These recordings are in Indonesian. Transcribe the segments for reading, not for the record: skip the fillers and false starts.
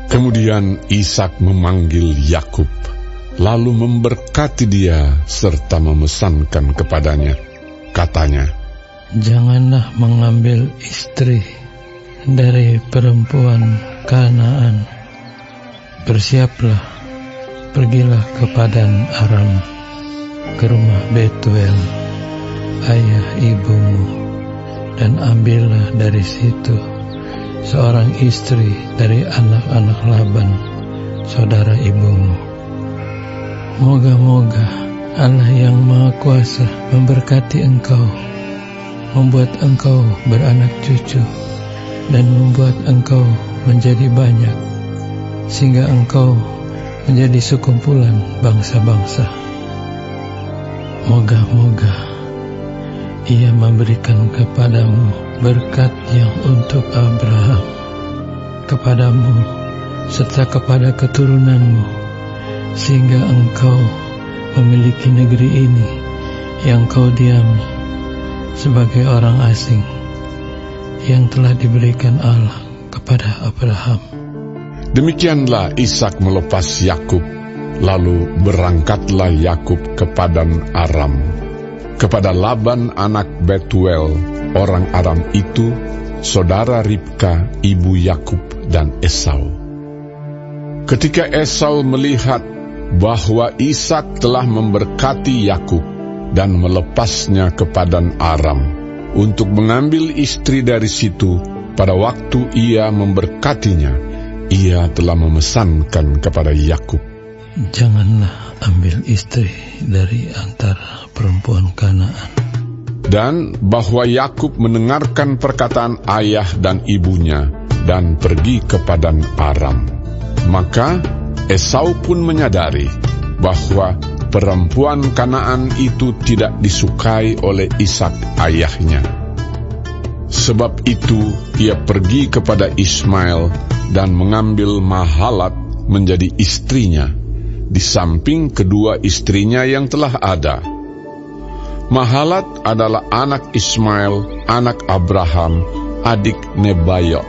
Kemudian Ishak memanggil Yakub, lalu memberkati dia serta memesankan kepadanya. Katanya, "Janganlah mengambil istri dari perempuan Kanaan. Bersiaplah, pergilah ke Padan Aram, ke rumah Betuel, ayah ibumu, dan ambillah dari situ seorang istri dari anak-anak Laban, saudara ibumu. Moga-moga Allah yang Maha Kuasa memberkati engkau, membuat engkau beranak cucu, dan membuat engkau menjadi banyak, sehingga engkau menjadi sekumpulan bangsa-bangsa. Moga-moga Ia memberikan kepadamu berkat yang untuk Abraham, kepadamu serta kepada keturunanmu, sehingga engkau memiliki negeri ini yang kau diami sebagai orang asing, yang telah diberikan Allah kepada Abraham." Demikianlah Ishak melepas Yakub, lalu berangkatlah Yakub ke Padan Aram, kepada Laban anak Betuel, orang Aram itu, saudara Ribka, ibu Yakub dan Esau. Ketika Esau melihat bahwa Ishak telah memberkati Yakub dan melepasnya ke Padan Aram untuk mengambil istri dari situ, pada waktu ia memberkatinya, ia telah memesankan kepada Yakub, "Janganlah ambil istri dari antara perempuan Kanaan." Dan bahwa Yakub mendengarkan perkataan ayah dan ibunya dan pergi ke Padan Aram. Maka Esau pun menyadari bahwa perempuan Kanaan itu tidak disukai oleh Ishak ayahnya. Sebab itu ia pergi kepada Ismail dan mengambil Mahalat menjadi istrinya, di samping kedua istrinya yang telah ada. Mahalat adalah anak Ismail, anak Abraham, adik Nebayot.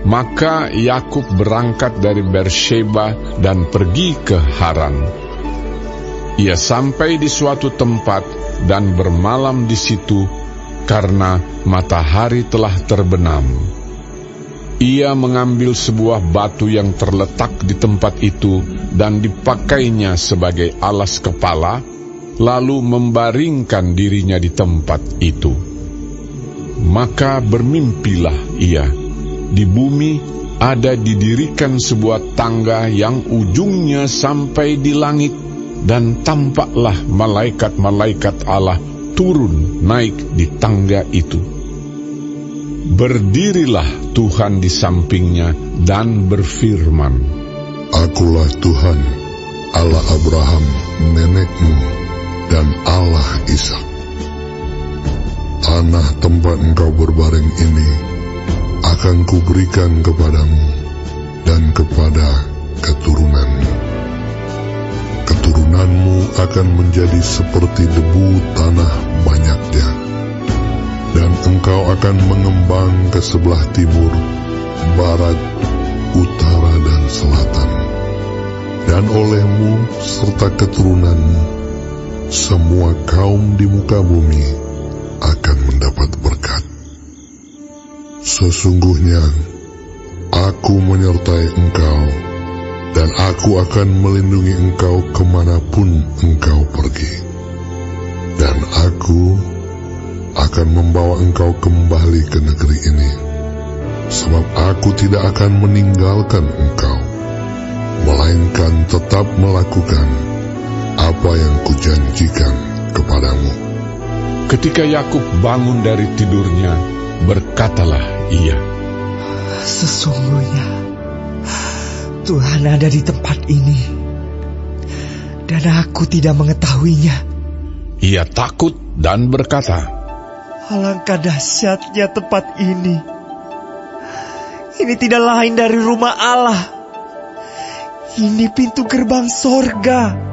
Maka Yakub berangkat dari Beersheba dan pergi ke Haran. Ia sampai di suatu tempat dan bermalam di situ karena matahari telah terbenam. Ia mengambil sebuah batu yang terletak di tempat itu dan dipakainya sebagai alas kepala, lalu membaringkan dirinya di tempat itu. Maka bermimpilah ia. Di bumi ada didirikan sebuah tangga yang ujungnya sampai di langit, dan tampaklah malaikat-malaikat Allah turun naik di tangga itu. Berdirilah Tuhan di sampingnya dan berfirman, "Akulah Tuhan, Allah Abraham nenekmu dan Allah Ishak. Tanah tempat engkau berbaring ini akan kuberikan kepadamu dan kepada keturunanmu. Keturunanmu akan menjadi seperti debu tanah banyaknya, dan engkau akan mengembang ke sebelah timur, barat, utara, dan selatan. Dan olehmu serta keturunanmu, semua kaum di muka bumi akan mendapat berkat. Sesungguhnya aku menyertai engkau, dan aku akan melindungi engkau kemanapun engkau pergi. Dan aku akan membawa engkau kembali ke negeri ini, sebab aku tidak akan meninggalkan engkau, melainkan tetap melakukan apa yang kujanjikan kepadamu." Ketika Yakub bangun dari tidurnya, berkatalah ia, "Sesungguhnya Tuhan ada di tempat ini, dan aku tidak mengetahuinya." Ia takut dan berkata, "Alangkah dahsyatnya tempat ini. Ini tidak lain dari rumah Allah. Ini pintu gerbang sorga."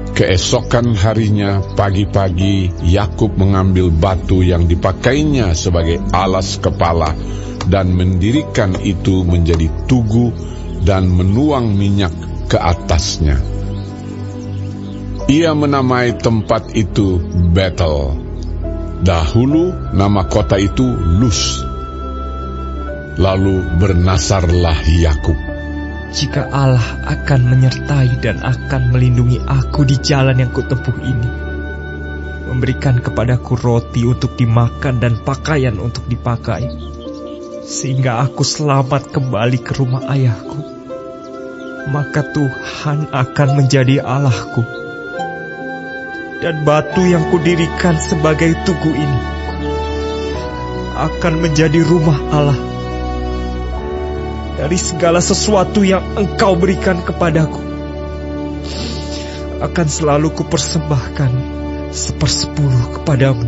Keesokan harinya pagi-pagi Yakub mengambil batu yang dipakainya sebagai alas kepala dan mendirikan itu menjadi tugu dan menuang minyak ke atasnya. Ia menamai tempat itu Betel. Dahulu nama kota itu Luz. Lalu bernasarlah Yakub. Jika Allah akan menyertai dan akan melindungi aku di jalan yang kutempuh ini, memberikan kepadaku roti untuk dimakan dan pakaian untuk dipakai, sehingga aku selamat kembali ke rumah ayahku, maka Tuhan akan menjadi Allahku, dan batu yang kudirikan sebagai tugu ini akan menjadi rumah Allah. Dari segala sesuatu yang Engkau berikan kepadaku, akan selalu kupersembahkan 1/10 kepadamu.